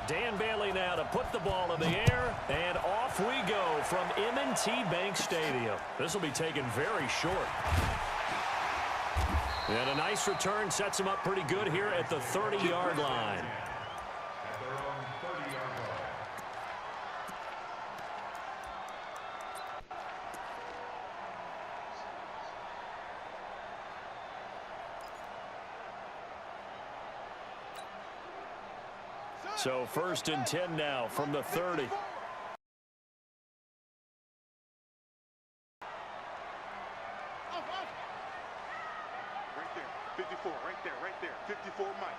Dan Bailey now to put the ball in the air, and off we go from M&T Bank Stadium. This will be taken very short. And a nice return sets him up pretty good here at the 30-yard line. So 1st and 10 now from the 30. Right there, 54, right there, 54 Mike.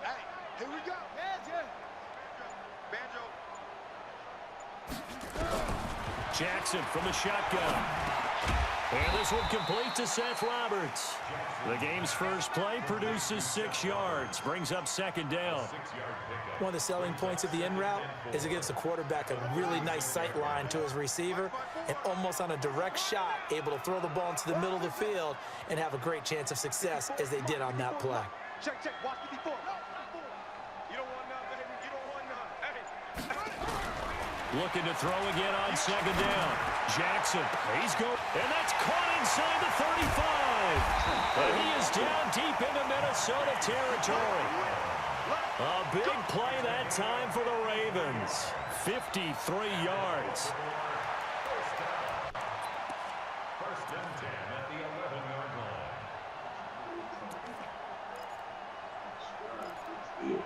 Hey, here we go. Banjo. Jackson from the shotgun. And this one complete to Seth Roberts. The game's first play produces 6 yards, brings up 2nd down. One of the selling points of the in route is it gives the quarterback a really nice sight line to his receiver and almost on a direct shot able to throw the ball into the middle of the field and have a great chance of success as they did on that play. Check, watch 54. You don't want none, baby. You don't want none. Hey. Looking to throw again on 2nd down. Jackson, he's going, and that's caught inside the 35. And he is down deep into Minnesota territory. A big play that time for the Ravens. 53 yards. First and 10 at the 11-yard line.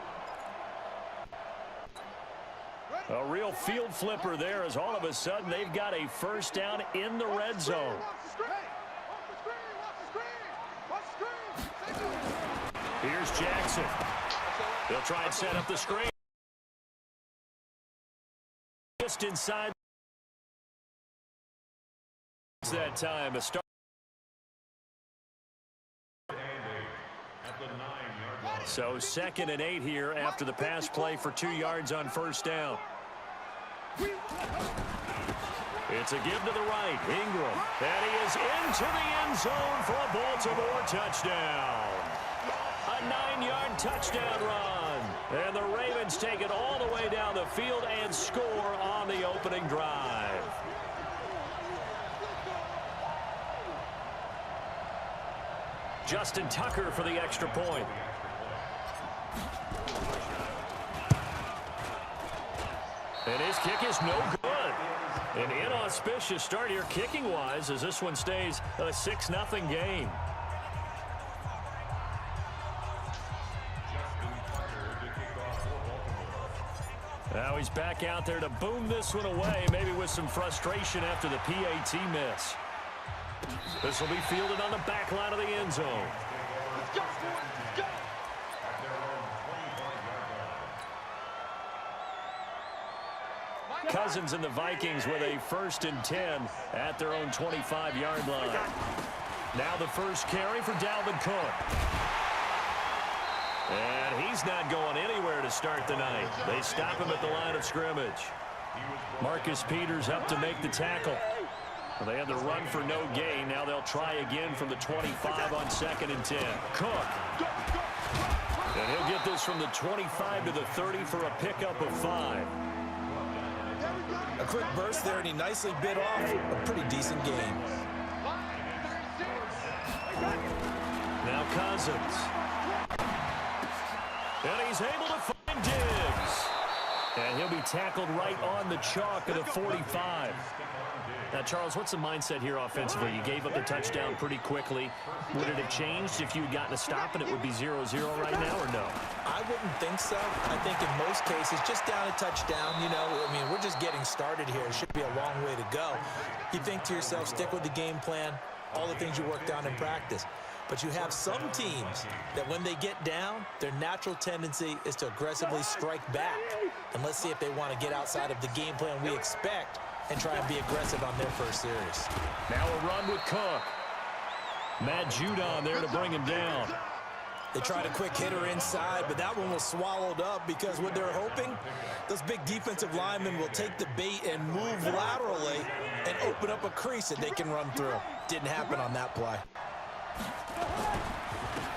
A real field flipper there as all of a sudden they've got a 1st down in the red zone. Here's Jackson. They'll try and set up the screen. Just inside that time. A start. So 2nd and 8 here after the pass play for 2 yards on 1st down. It's a give to the right. Ingram. And he is into the end zone for a Baltimore touchdown. A 9-yard touchdown run. And the Ravens take it all the way down the field and score on the opening drive. Justin Tucker for the extra point. And his kick is no good. An inauspicious start here kicking-wise as this one stays a 6-0 game. Now he's back out there to boom this one away, maybe with some frustration after the PAT miss. This will be fielded on the back line of the end zone. Cousins and the Vikings with a 1st and 10 at their own 25-yard line. Now the first carry for Dalvin Cook. And he's not going anywhere to start the night. They stop him at the line of scrimmage. Marcus Peters up to make the tackle. Well, they had the run for no gain. Now they'll try again from the 25 on 2nd and 10. Cook. And he'll get this from the 25 to the 30 for a pickup of 5. A quick burst there, and he nicely bit off a pretty decent game. Now Cousins. And he's able to find Diggs. And he'll be tackled right on the chalk at the 45. Now, Charles, what's the mindset here offensively? You gave up the touchdown pretty quickly. Would it have changed if you had gotten a stop and it would be 0-0 right now, or no? I wouldn't think so. I think in most cases, just down a touchdown, you know, I mean, we're just getting started here. It should be a long way to go. You think to yourself, stick with the game plan, all the things you worked on in practice. But you have some teams that when they get down, their natural tendency is to aggressively strike back. And let's see if they want to get outside of the game plan we expect and try and be aggressive on their first series. Now a run with Cook. Matt Judon there to bring him down. They tried a quick hitter inside, but that one was swallowed up because what they're hoping, those big defensive linemen will take the bait and move laterally and open up a crease that they can run through. Didn't happen on that play.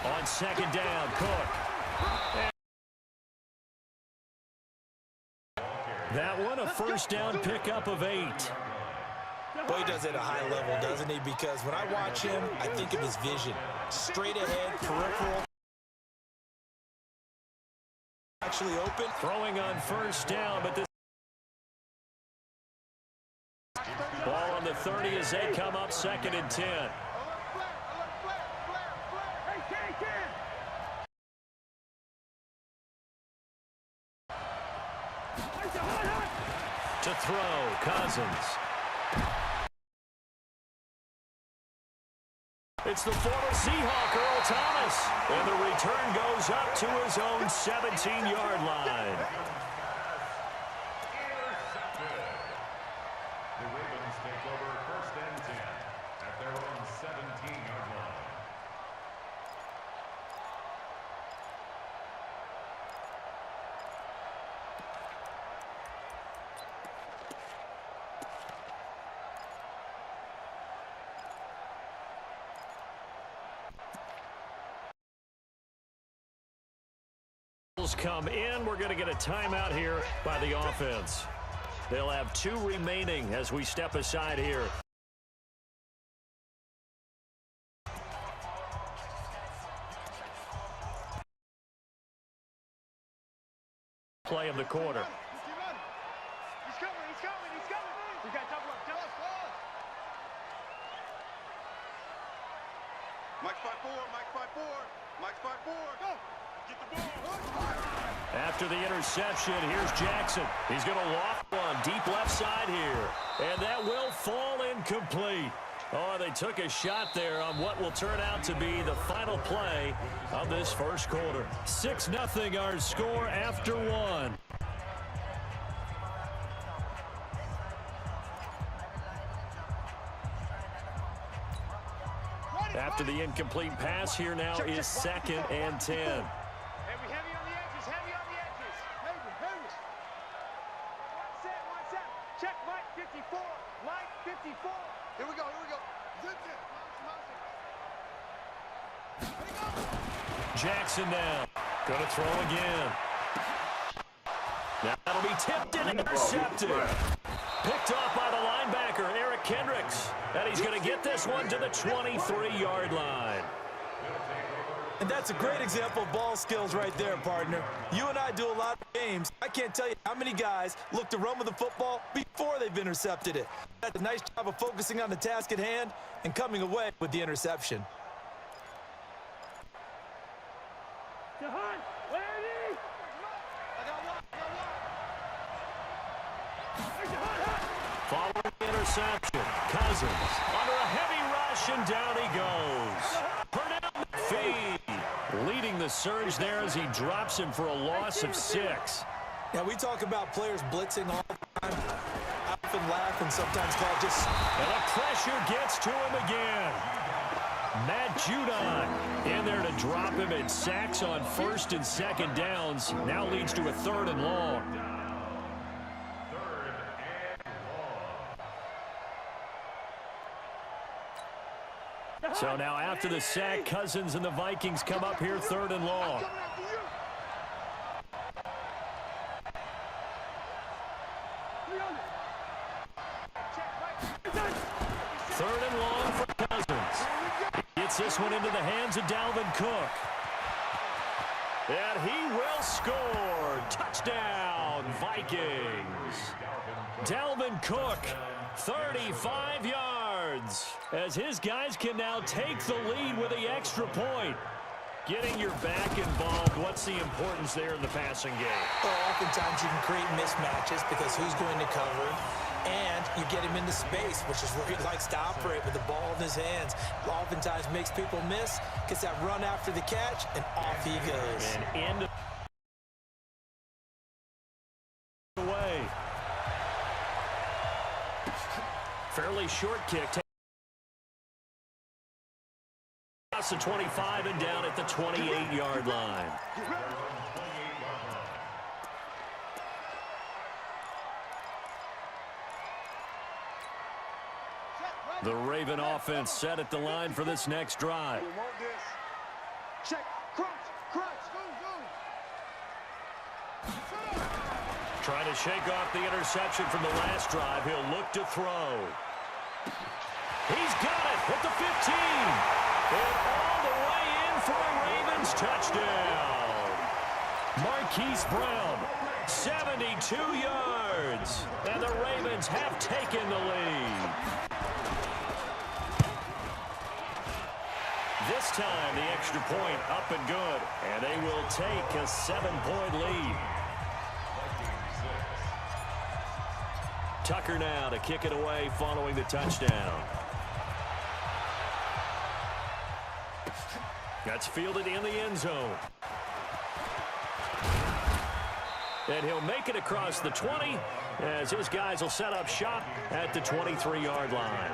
On 2nd down, Cook. That one a first down pickup of 8. Boy, he does it at a high level, doesn't he? Because when I watch him, I think of his vision. Straight ahead, peripheral. Actually open. Throwing on first down, but this ball on the 30 as they come up 2nd and 10. To throw, Cousins. It's the former Seahawk, Earl Thomas. And the return goes up to his own 17-yard line. The Ravens take over 1st and 10 at their own 17-yard line. Come in. We're going to get a timeout here by the offense. They'll have 2 remaining as we step aside here. Play of the quarter. He's coming. You got double up. Mike 5-4. Mike 5-4. Go. Get the ball. After the interception, here's Jackson. He's going to loft one deep left side here. And that will fall incomplete. Oh, they took a shot there on what will turn out to be the final play of this first quarter. 6-0 our score after 1. After the incomplete pass, here now is 2nd and 10. Heavy on the edges. Heavy. One set. Check Mike 54. Mike 54. Here we go. Zip it. Jackson now. Going to throw again. Now that'll be tipped and intercepted. Picked off by the linebacker, Eric Kendricks. And he's going to get this one to the 23-yard line. And that's a great example of ball skills right there, partner. You and I do a lot of games. I can't tell you how many guys look to run with the football before they've intercepted it. That's a nice job of focusing on the task at hand and coming away with the interception. Following the interception, Cousins under a heavy rush, and down he goes. Pernell McPhee leading the surge there as he drops him for a loss of 6. Now, we talk about players blitzing all the time. I often laugh and sometimes call it just... And the pressure gets to him again. Matt Judon in there to drop him, and sacks on 1st and 2nd downs. Now leads to a 3rd and long. So now after the sack, Cousins and the Vikings come up here 3rd and long. 3rd and long for Cousins. He gets this one into the hands of Dalvin Cook. And he will score. Touchdown, Vikings. Dalvin Cook, 35 yards. As his guys can now take the lead with the extra point. Getting your back involved, what's the importance there in the passing game? Well, oftentimes you can create mismatches because who's going to cover, and you get him into space, which is where he likes to operate with the ball in his hands. Oftentimes makes people miss, gets that run after the catch, and off he goes. And into the way. Fairly short kick. Across the 25 and down at the 28-yard line. The Raven offense set at the line for this next drive. Trying to shake off the interception from the last drive. He'll look to throw. He's got it at the 15. And all the way in for a Ravens touchdown. Marquise Brown, 72 yards. And the Ravens have taken the lead. This time, the extra point up and good. And they will take a 7-point lead. Tucker now to kick it away following the touchdown. That's fielded in the end zone. And he'll make it across the 20 as his guys will set up shop at the 23-yard line.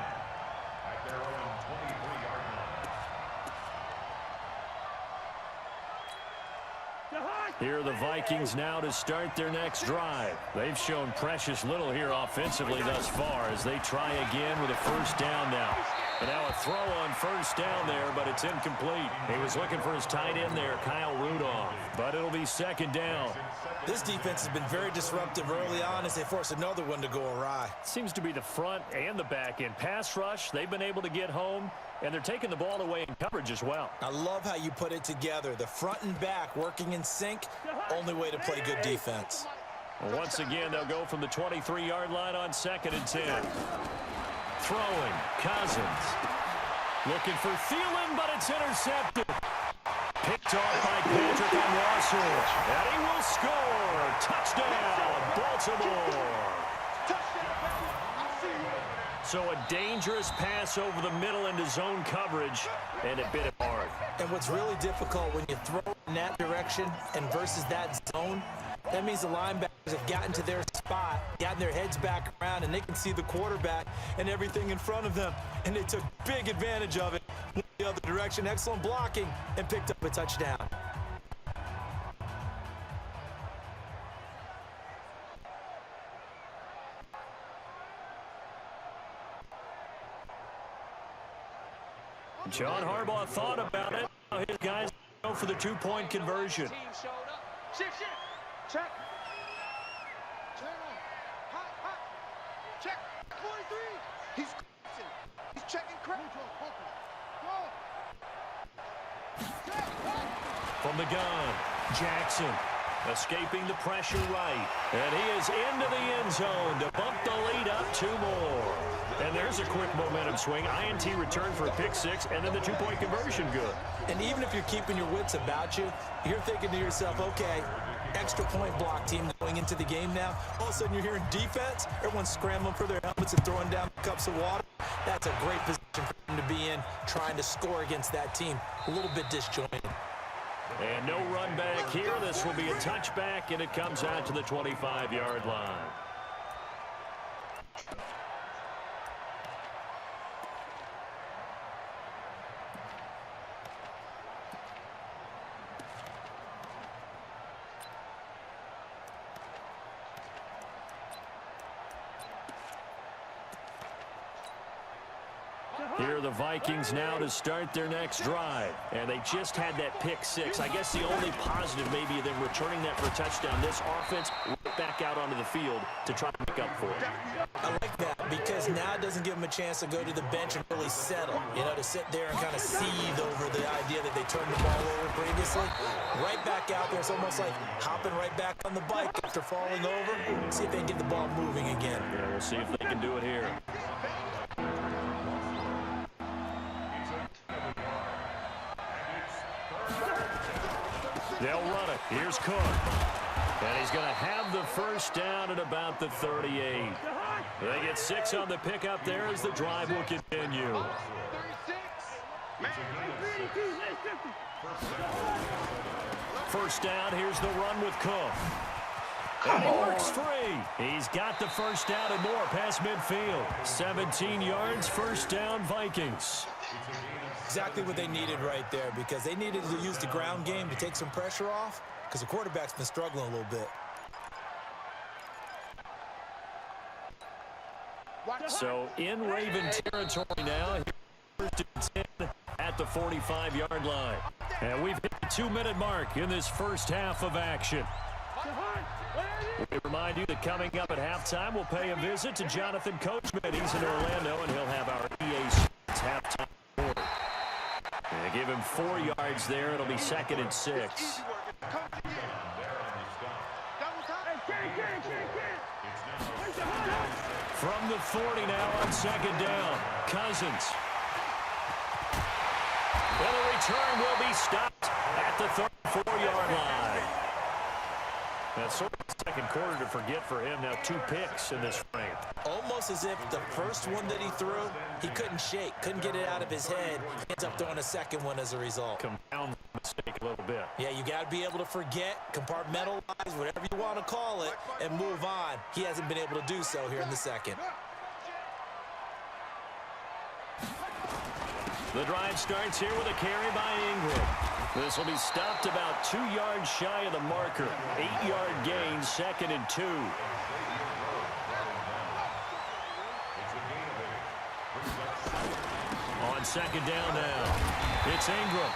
Here are the Vikings now to start their next drive. They've shown precious little here offensively thus far as they try again with a first down now. And now a throw on first down there, but it's incomplete. He was looking for his tight end there, Kyle Rudolph. But it'll be second down. This defense has been very disruptive early on as they force another one to go awry. Seems to be the front and the back end. Pass rush, they've been able to get home, and they're taking the ball away in coverage as well. I love how you put it together. The front and back working in sync, only way to play good defense. Well, once again, they'll go from the 23-yard line on 2nd and 10. Throwing, Cousins. Looking for Thielen, but it's intercepted. Picked off by Patrick and Russell. And he will score. Touchdown, Baltimore. So a dangerous pass over the middle into zone coverage, and it bit him hard. And what's really difficult when you throw in that direction and versus that zone, that means the linebackers have gotten to their spot, gotten their heads back around, and they can see the quarterback and everything in front of them. And they took big advantage of it. Went the other direction, excellent blocking, and picked up a touchdown. John Harbaugh thought about it. Now his guys go for the 2-point conversion. Shift. Check. Check. 43. He's checking credit. From the gun, Jackson escaping the pressure right. And he is into the end zone to bump the lead up 2 more. And there's a quick momentum swing. INT return for a pick 6, and then the 2-point conversion good. And even if you're keeping your wits about you, you're thinking to yourself, okay, extra point block team going into the game now. All of a sudden you're hearing defense. Everyone's scrambling for their helmets and throwing down cups of water. That's a great position for them to be in, trying to score against that team. A little bit disjointed. And no run back here. This will be a touchback, and it comes out to the 25-yard line. Here are the Vikings now to start their next drive. And they just had that pick 6. I guess the only positive maybe them returning that for a touchdown. This offense right back out onto the field to try to make up for it. I like that because now it doesn't give them a chance to go to the bench and really settle. You know, to sit there and kind of seethe over the idea that they turned the ball over previously. Right back out there. It's almost like hopping right back on the bike after falling over. See if they can get the ball moving again. Yeah, we'll see if they can do it here. They'll run it. Here's Cook. And he's going to have the first down at about the 38. They get 6 on the pickup there as the drive will continue. First down, here's the run with Cook. And he works free. He's got the first down and more past midfield. 17 yards, first down, Vikings. Exactly what they needed right there because they needed to use the ground game to take some pressure off because the quarterback's been struggling a little bit. So in Raven territory now, first and 10 at the 45-yard line. And we've hit the 2-minute mark in this first half of action. We remind you that coming up at halftime, we'll pay a visit to Jonathan Coachman. He's in Orlando, and he'll have our EA Sports halftime report. They give him 4 yards there. It'll be 2nd and 6. From the 40 now on 2nd down. Cousins. Well, the return will be stopped at the 34-yard line. That's sort of the second quarter to forget for him. Now 2 picks in this frame. Almost as if the first one that he threw, he couldn't shake, couldn't get it out of his head. He ends up throwing a second one as a result. Compound the mistake a little bit. Yeah, you got to be able to forget, compartmentalize, whatever you want to call it, and move on. He hasn't been able to do so here in the second. The drive starts here with a carry by Ingram. This will be stopped about 2 yards shy of the marker. 8-yard gain, 2nd and 2. On 2nd down now, it's Ingram.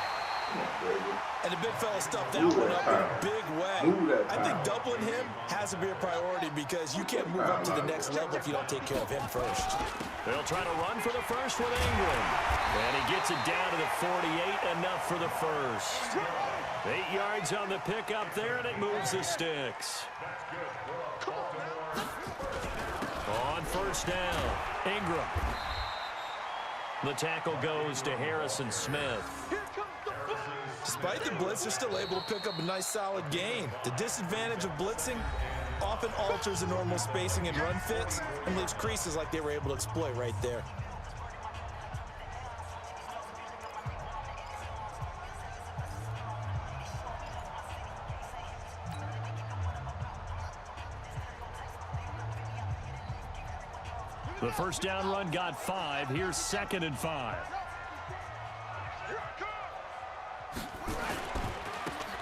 And the big fella stuffed that one up in a big way. I think doubling him has to be a priority because you can't move up to the next level if you don't take care of him first. They'll try to run for the first with Ingram. And he gets it down to the 48, enough for the first. 8 yards on the pickup there, and it moves the sticks. On 1st down, Ingram. The tackle goes to Harrison Smith. Despite the blitz, they're still able to pick up a nice solid gain. The disadvantage of blitzing often alters the normal spacing and run fits and leaves creases like they were able to exploit right there. The first down run got 5. Here's 2nd and 5.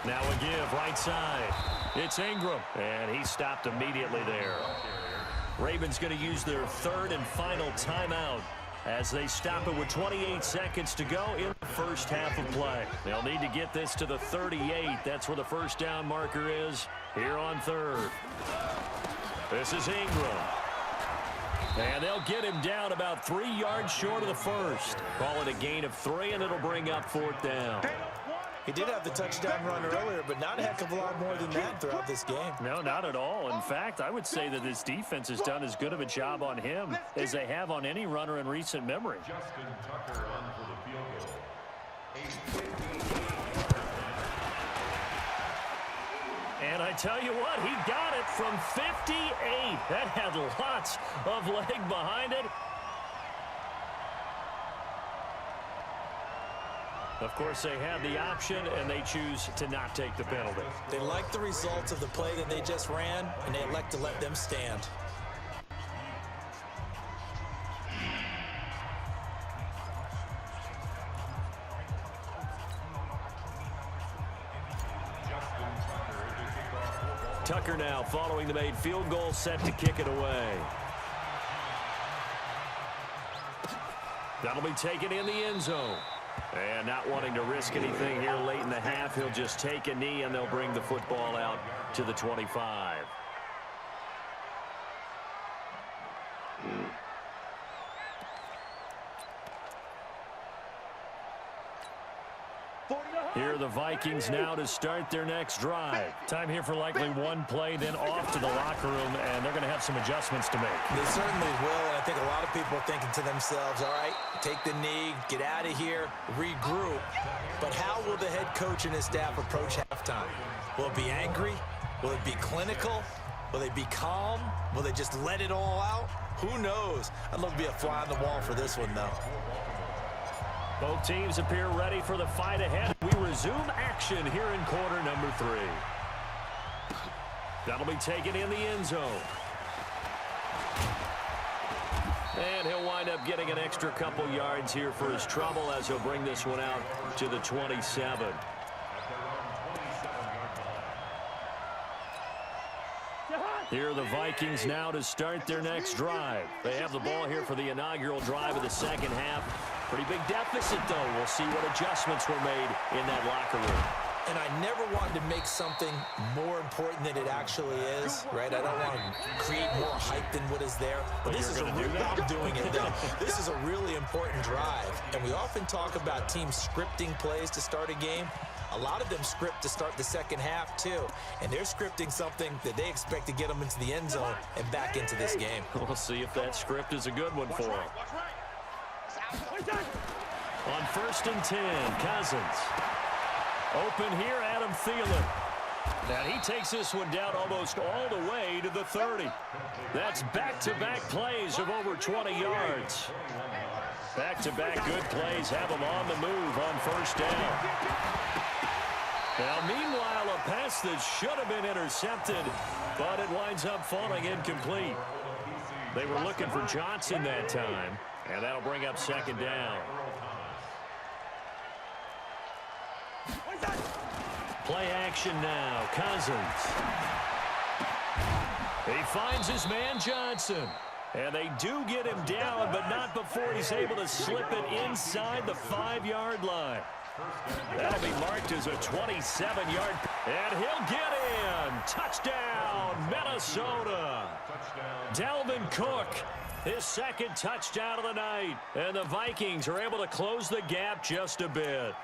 Now a give right side. It's Ingram, and he stopped immediately there. Ravens going to use their 3rd and final timeout as they stop it with 28 seconds to go in the first half of play. They'll need to get this to the 38. That's where the first down marker is here on 3rd. This is Ingram. And they'll get him down about 3 yards short of the first. Call it a gain of 3, and it'll bring up 4th down. He did have the touchdown run earlier, but not a heck of a lot more than that throughout this game. No, not at all. In fact, I would say that this defense has done as good of a job on him as they have on any runner in recent memory. Justin Tucker on for the field goal. And I tell you what, he got it from 58. That had lots of leg behind it. Of course, they have the option, and they choose to not take the penalty. They like the results of the play that they just ran, and they elect to let them stand. Tucker now following the made field goal, set to kick it away. That'll be taken in the end zone. And not wanting to risk anything here late in the half, he'll just take a knee, and they'll bring the football out to the 25. Here are the Vikings now to start their next drive. Time here for likely one play, then off to the locker room, and they're going to have some adjustments to make. They certainly will, and I think a lot of people are thinking to themselves, all right, take the knee, get out of here, regroup. But how will the head coach and his staff approach halftime? Will it be angry? Will it be clinical? Will they be calm? Will they just let it all out? Who knows? I'd love to be a fly on the wall for this one, though. Both teams appear ready for the fight ahead. We resume action here in quarter number 3. That'll be taken in the end zone. And he'll wind up getting an extra couple yards here for his trouble as he'll bring this one out to the 27. Here are the Vikings now to start their next drive. They have the ball here for the inaugural drive of the second half. Pretty big deficit, though. We'll see what adjustments were made in that locker room. And I never wanted to make something more important than it actually is, right? I don't want to create more hype than what is there. But this is I'm doing it though. This is a really important drive. And we often talk about teams scripting plays to start a game. A lot of them script to start the second half too. And they're scripting something that they expect to get them into the end zone and back into this game. We'll see if that script is a good one for them. On 1st and 10, Cousins. Open here, Adam Thielen. Now he takes this one down almost all the way to the 30. That's back-to-back plays of over 20 yards. Back-to-back good plays have him on the move on 1st down. Now, meanwhile, a pass that should have been intercepted, but it winds up falling incomplete. They were looking for Johnson that time, and that'll bring up 2nd down. Play action now. Cousins. He finds his man Johnson. And they do get him down, but not before he's able to slip it inside the 5-yard line. That'll be marked as a 27-yard. And he'll get in. Touchdown, Minnesota. Dalvin Cook, his 2nd touchdown of the night. And the Vikings are able to close the gap just a bit.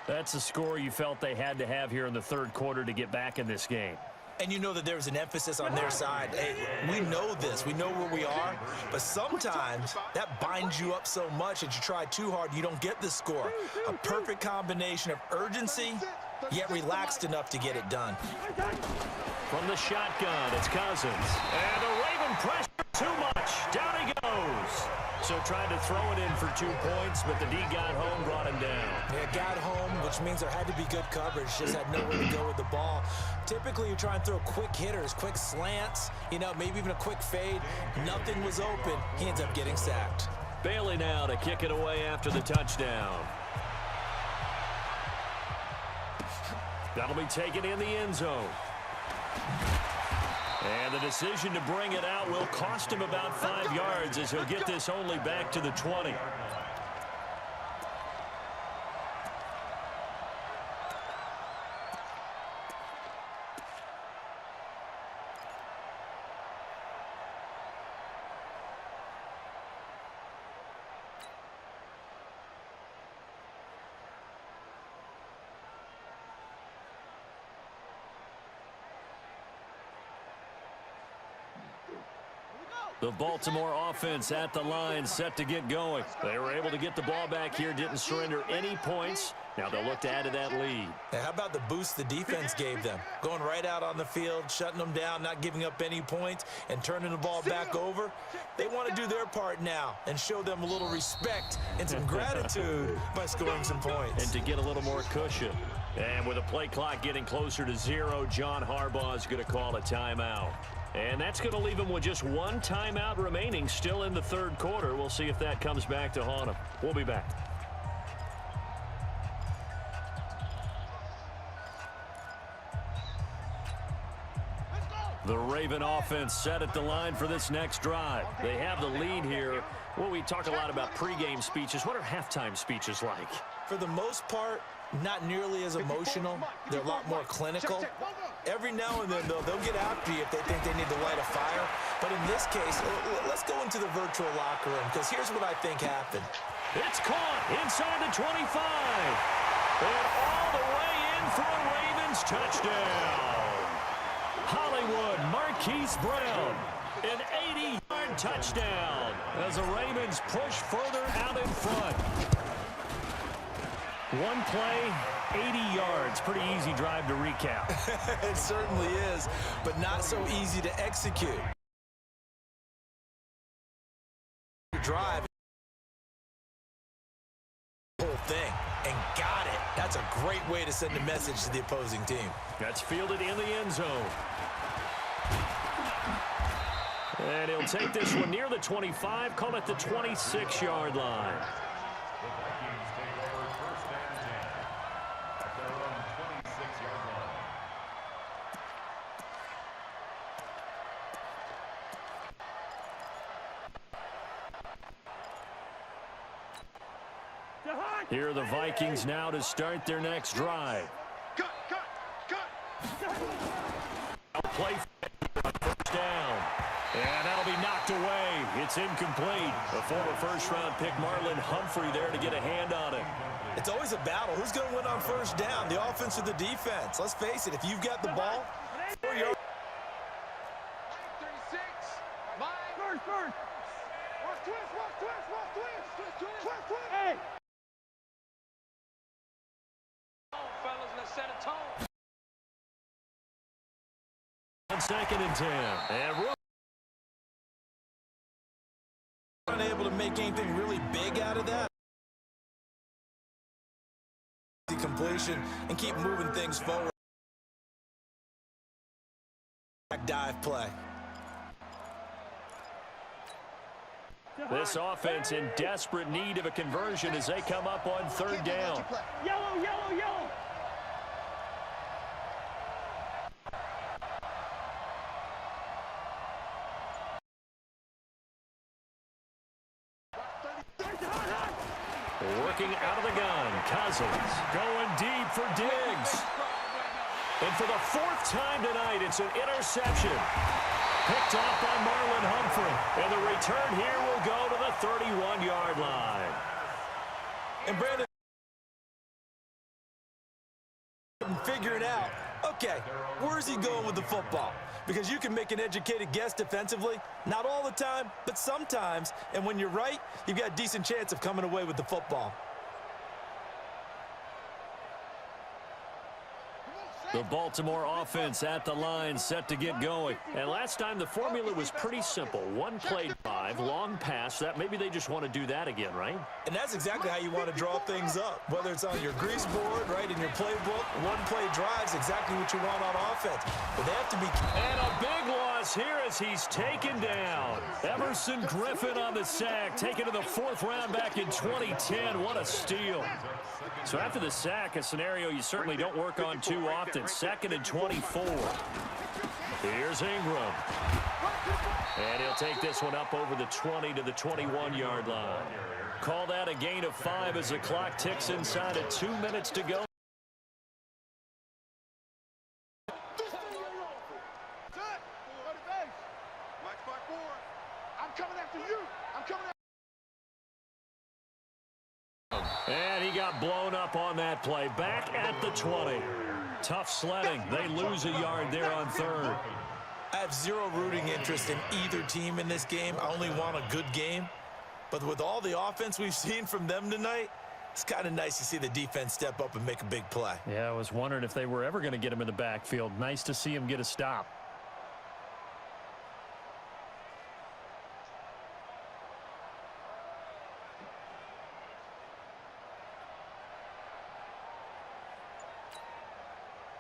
That's the score you felt they had to have here in the 3rd quarter to get back in this game. And you know that there's an emphasis on their side. Hey, we know this. We know where we are. But sometimes that binds you up so much that you try too hard, you don't get the score. A perfect combination of urgency, yet relaxed enough to get it done. From the shotgun, it's Cousins. And the Raven pressure too much. Down he goes. So tried to throw it in for 2 points, but the D got home, brought him down. Yeah, got home, which means there had to be good coverage. Just had nowhere to go with the ball. Typically, you try and throw quick hitters, quick slants, you know, maybe even a quick fade. Nothing was open. He ends up getting sacked. Bailey now to kick it away after the touchdown. That'll be taken in the end zone. And the decision to bring it out will cost him about 5 yards as he'll get this only back to the 20. The Baltimore offense at the line, set to get going. They were able to get the ball back here, didn't surrender any points. Now they'll look to add to that lead. Now, how about the boost the defense gave them? Going right out on the field, shutting them down, not giving up any points, and turning the ball back over. They want to do their part now and show them a little respect and some gratitude by scoring some points. And to get a little more cushion. And with the play clock getting closer to 0, John Harbaugh is going to call a timeout. And that's going to leave him with just 1 timeout remaining still in the 3rd quarter. We'll see if that comes back to haunt him. We'll be back. The Raven offense set at the line for this next drive. They have the lead here. Well, we talk a lot about pregame speeches. What are halftime speeches like? For the most part, not nearly as emotional. They're a lot more clinical. Every now and then, they'll get after you if they think they need to light a fire. But in this case, let's go into the virtual locker room, because here's what I think happened. It's caught inside the 25. And all the way in for a Ravens touchdown. Hollywood Marquise Brown, an 80-yard touchdown as the Ravens push further out in front. One play, 80 yards. Pretty easy drive to recap. It certainly is, but not so easy to execute. Drive. Whole thing, and got it. That's a great way to send a message to the opposing team. That's fielded in the end zone. And he'll take this one near the 25, call it the 26-yard line. The Vikings take over 1st and 10 at their own 26-yard line. Here are the Vikings now to start their next drive. play on first down. And that'll be knocked away. It's incomplete. The former first-round pick Marlon Humphrey there to get a hand on it. It's always a battle. Who's going to win on first down, the offense or the defense? Let's face it, if you've got the ball, 4 yards. 36. First. Watch twist. Hey. Fellas, let's set a tone. On 2nd and 10. And Unable to make anything really big out of that. The completion and keep moving things forward. Dive play. this offense in desperate need of a conversion as they come up on 3rd down. Yellow. Working out of the gun, Cousins going deep for Diggs. And for the 4th time tonight, it's an interception. Picked off by Marlon Humphrey. And the return here will go to the 31-yard line. And Brandon figuring out, okay, where's he going with the football? Because you can make an educated guess defensively, not all the time, but sometimes. And when you're right, you've got a decent chance of coming away with the football. The Baltimore offense at the line, set to get going. And last time the formula was pretty simple. 1 play drive, long pass. That maybe they just want to do that again, right? And that's exactly how you want to draw things up. Whether it's on your grease board, right, in your playbook, 1 play drive's exactly what you want on offense. But they have to be... And a big loss here as he's taken down. Everson Griffin on the sack, taken to the 4th round back in 2010. What a steal. So after the sack, a scenario you certainly don't work on too often. 2nd and 24. Here's Ingram. And he'll take this one up over the 20 to the 21-yard line. Call that a gain of 5 as the clock ticks inside at 2 minutes to go. And he got blown up on that play. Back at the 20. Tough sledding. They lose a yard there on 3rd. I have zero rooting interest in either team in this game. I only want a good game. But with all the offense we've seen from them tonight, it's kind of nice to see the defense step up and make a big play. Yeah, I was wondering if they were ever going to get him in the backfield. Nice to see him get a stop.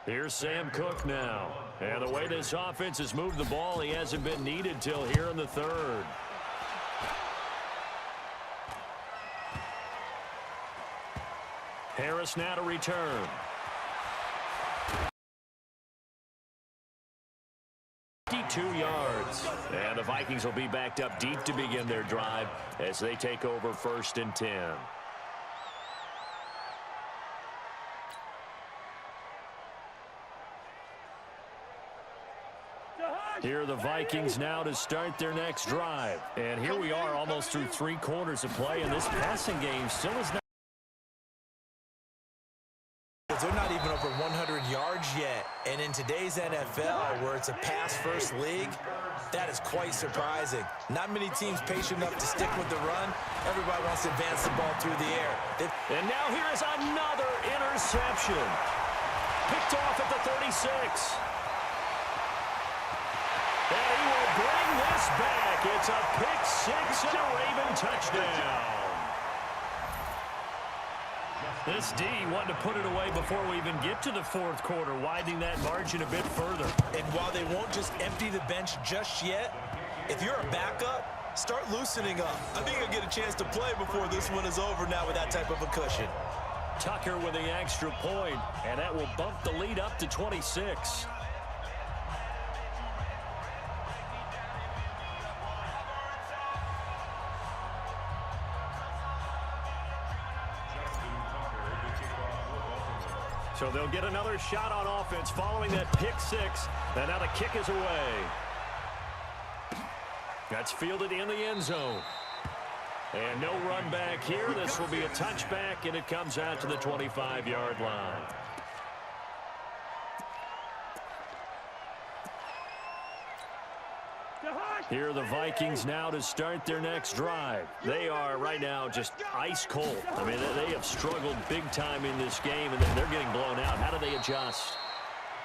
Here's Sam Cook now. And the way this offense has moved the ball, he hasn't been needed till here in the 3rd. Harris now to return. yards. And the Vikings will be backed up deep to begin their drive as they take over 1st and 10. Here are the Vikings now to start their next drive. And here we are almost through 3 quarters of play, and this passing game still is not. They're not even over 100 yards yet. And in today's NFL, where it's a pass-first league, that is quite surprising. Not many teams patient enough to stick with the run. Everybody wants to advance the ball through the air. And now here is another interception. Picked off at the 36. And he will bring this back. It's a pick-6 and a Raven touchdown. This D wanted to put it away before we even get to the 4th quarter, widening that margin a bit further. And while they won't just empty the bench just yet, if you're a backup, start loosening up. I think you'll get a chance to play before this one is over now with that type of a cushion. Tucker with the extra point, and that will bump the lead up to 26. So they'll get another shot on offense following that pick six. And now the kick is away. That's fielded in the end zone. And no run back here. This will be a touchback, and it comes out to the 25-yard line. Here are the Vikings now to start their next drive. They are right now just ice cold. I mean, they have struggled big time in this game, and they're getting blown out. How do they adjust?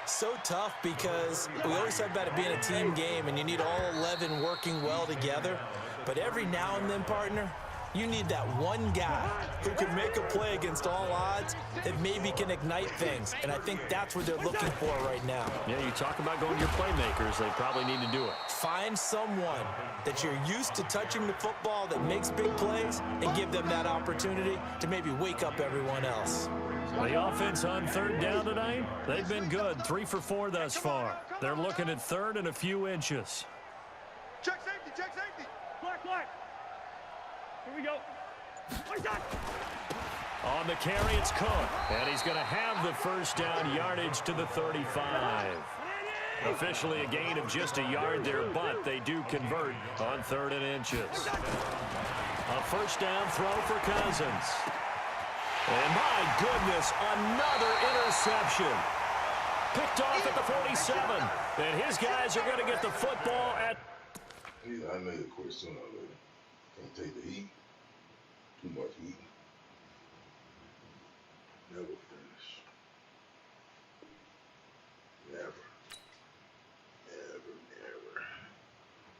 So tough because we always talk about it being a team game, and you need all 11 working well together. But every now and then, partner, you need that one guy who can make a play against all odds that maybe can ignite things. And I think that's what they're looking for right now. Yeah, you talk about going to your playmakers. They probably need to do it. Find someone that you're used to touching the football that makes big plays and give them that opportunity to maybe wake up everyone else. The offense on third down tonight, they've been good. 3 for 4 thus far. They're looking at third and a few inches. Check safety, check safety. Black. Here we go. On the carry, it's Cook. And he's going to have the first down yardage to the 35. Officially a gain of just a yard there, but they do convert on third and inches. A first down throw for Cousins. And my goodness, another interception. Picked off at the 47. And his guys are going to get the football at... I made a quit sooner or later. Can't take the heat. Too much heat. Never